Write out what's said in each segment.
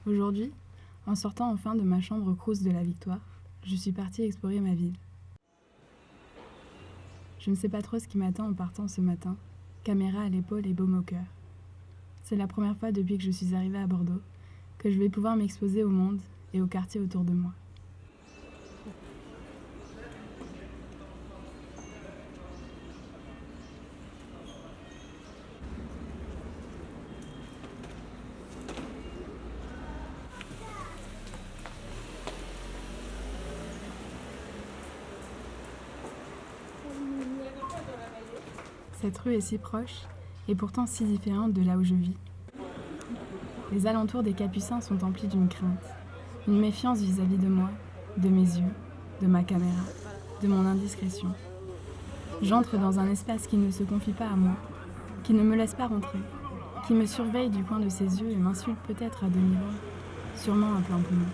Aujourd'hui, en sortant enfin de ma chambre Crous de la Victoire, je suis partie explorer ma ville. Je ne sais pas trop ce qui m'attend en partant ce matin, caméra à l'épaule et baume au cœur. C'est la première fois depuis que je suis arrivée à Bordeaux que je vais pouvoir m'exposer au monde et au quartier autour de moi. Cette rue est si proche et pourtant si différente de là où je vis. Les alentours des Capucins sont emplis d'une crainte, une méfiance vis-à-vis de moi, de mes yeux, de ma caméra, de mon indiscrétion. J'entre dans un espace qui ne se confie pas à moi, qui ne me laisse pas rentrer, qui me surveille du coin de ses yeux et m'insulte peut-être à demi-voix, sûrement à plein poumon.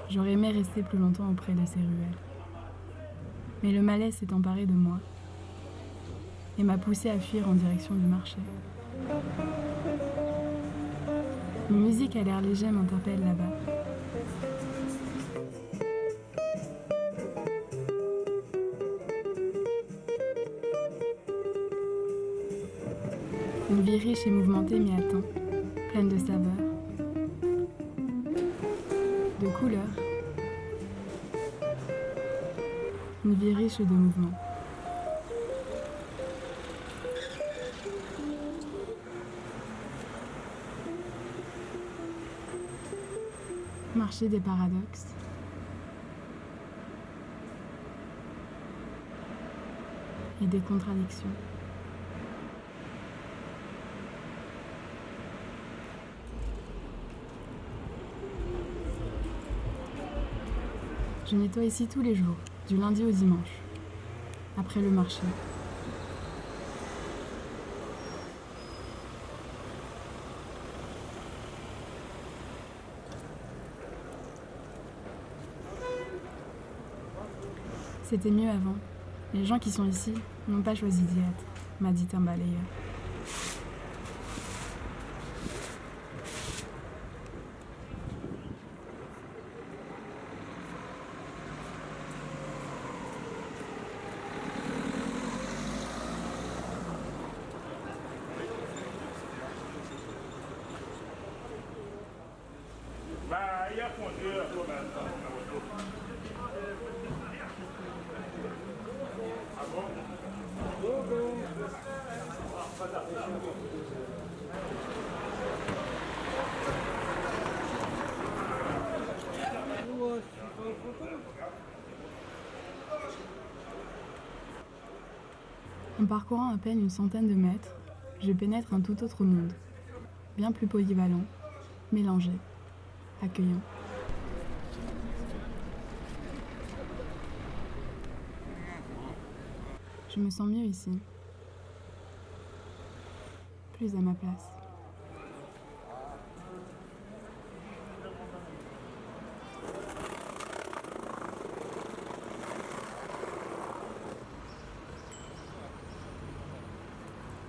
J'aurais aimé rester plus longtemps auprès de ces ruelles. Mais le malaise s'est emparé de moi et m'a poussé à fuir en direction du marché. Une musique à l'air léger m'interpelle là-bas. Une vie riche et mouvementée m'y attend, pleine de saveurs, de couleurs. Une vie riche de mouvements. Marché des paradoxes. Et des contradictions. Je nettoie ici tous les jours, du lundi au dimanche, après le marché. C'était mieux avant. Les gens qui sont ici n'ont pas choisi d'y être, m'a dit un balayeur. En parcourant à peine une centaine de mètres, je pénètre un tout autre monde, bien plus polyvalent, mélangé, accueillant. Je me sens mieux ici, plus à ma place.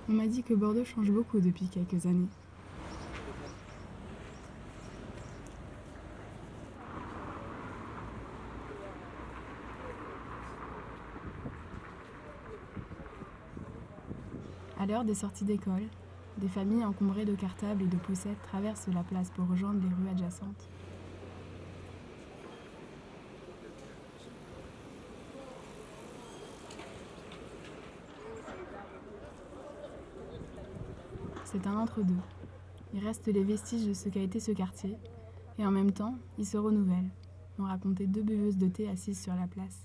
On m'a dit que Bordeaux change beaucoup depuis quelques années. À l'heure des sorties d'école, des familles encombrées de cartables et de poussettes traversent la place pour rejoindre les rues adjacentes. C'est un entre-deux. Il reste les vestiges de ce qu'a été ce quartier, et en même temps, il se renouvelle, m'ont raconté 2 buveuses de thé assises sur la place.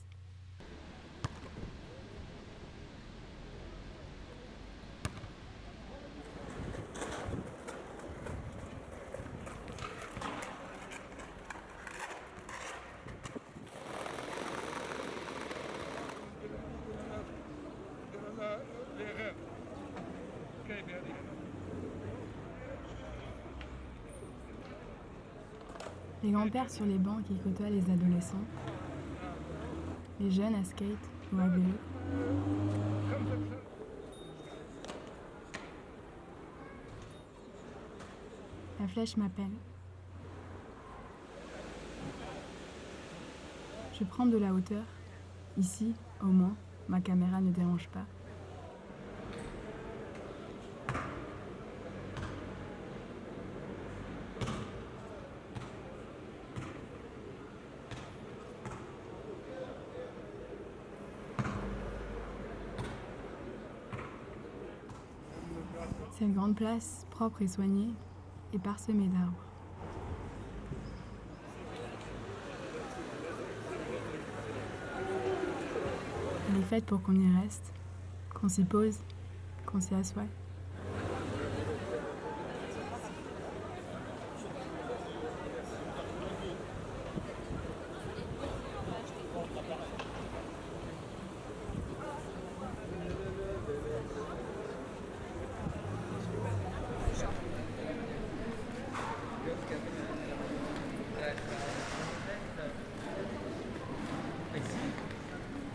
Les grands-pères sur les bancs qui côtoient les adolescents, les jeunes à skate ou à vélo. flèche m'appelle. Je prends de la hauteur. Ici, au moins, ma caméra ne dérange pas. Cette grande place, propre et soignée, est parsemée d'arbres. Elle est faite pour qu'on y reste, qu'on s'y pose, qu'on s'y assoie.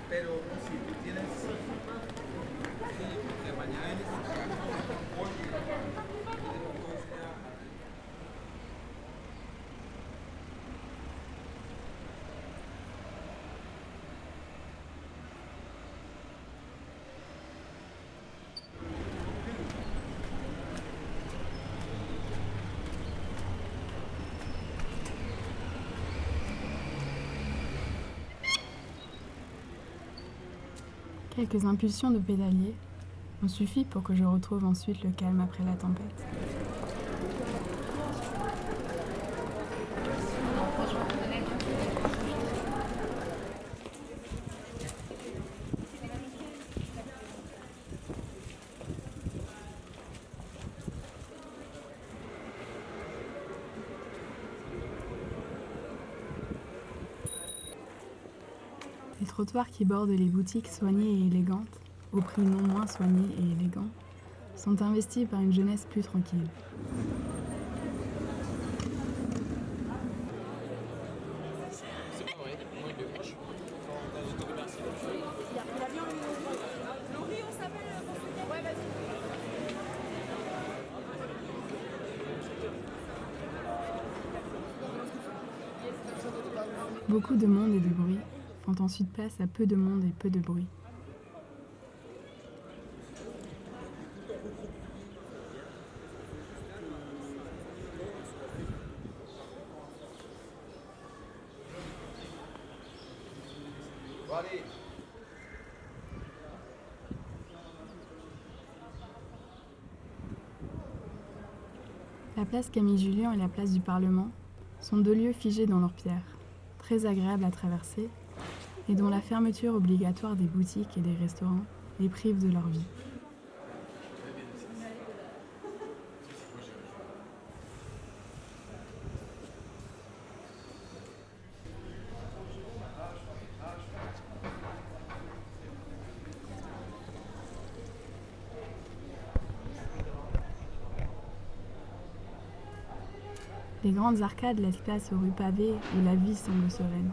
Pero si tú tienes porque mañana Quelques impulsions de pédalier ont suffi pour que je retrouve ensuite le calme après la tempête. Les trottoirs qui bordent les boutiques soignées et élégantes, au prix non moins soigné et élégant, sont investis par une jeunesse plus tranquille. Beaucoup de monde et de bruit font ensuite place à peu de monde et peu de bruit. La place Camille-Julien et la place du Parlement sont deux lieux figés dans leur pierre, très agréables à traverser, et dont la fermeture obligatoire des boutiques et des restaurants les prive de leur vie. Les grandes arcades laissent place aux rues pavées où la vie semble sereine.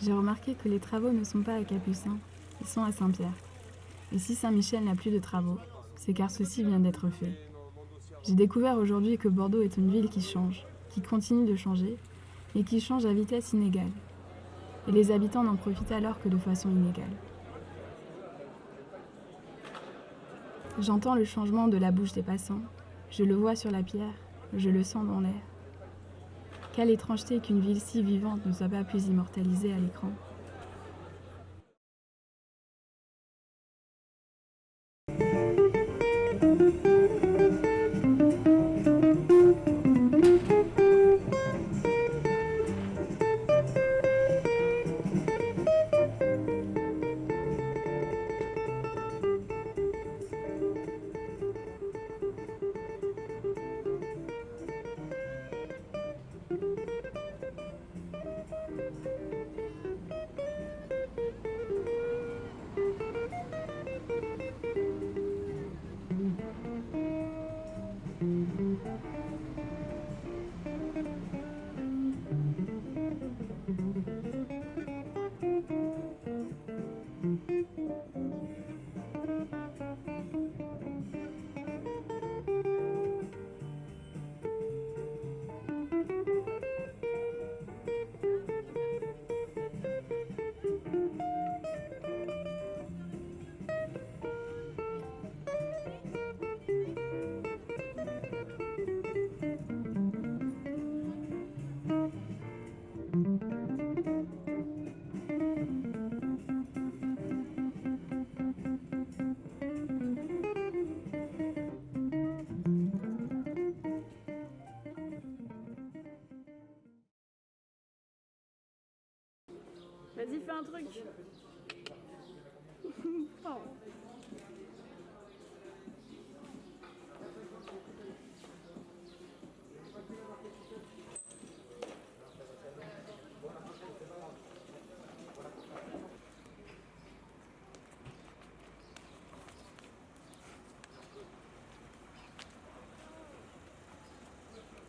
J'ai remarqué que les travaux ne sont pas à Capucin, ils sont à Saint-Pierre. Et si Saint-Michel n'a plus de travaux, c'est car ceci vient d'être fait. J'ai découvert aujourd'hui que Bordeaux est une ville qui change, qui continue de changer, et qui change à vitesse inégale. Et les habitants n'en profitent alors que de façon inégale. J'entends le changement de la bouche des passants, je le vois sur la pierre, je le sens dans l'air. Quelle étrangeté qu'une ville si vivante ne soit pas plus immortalisée à l'écran. Vas-y, fais un truc.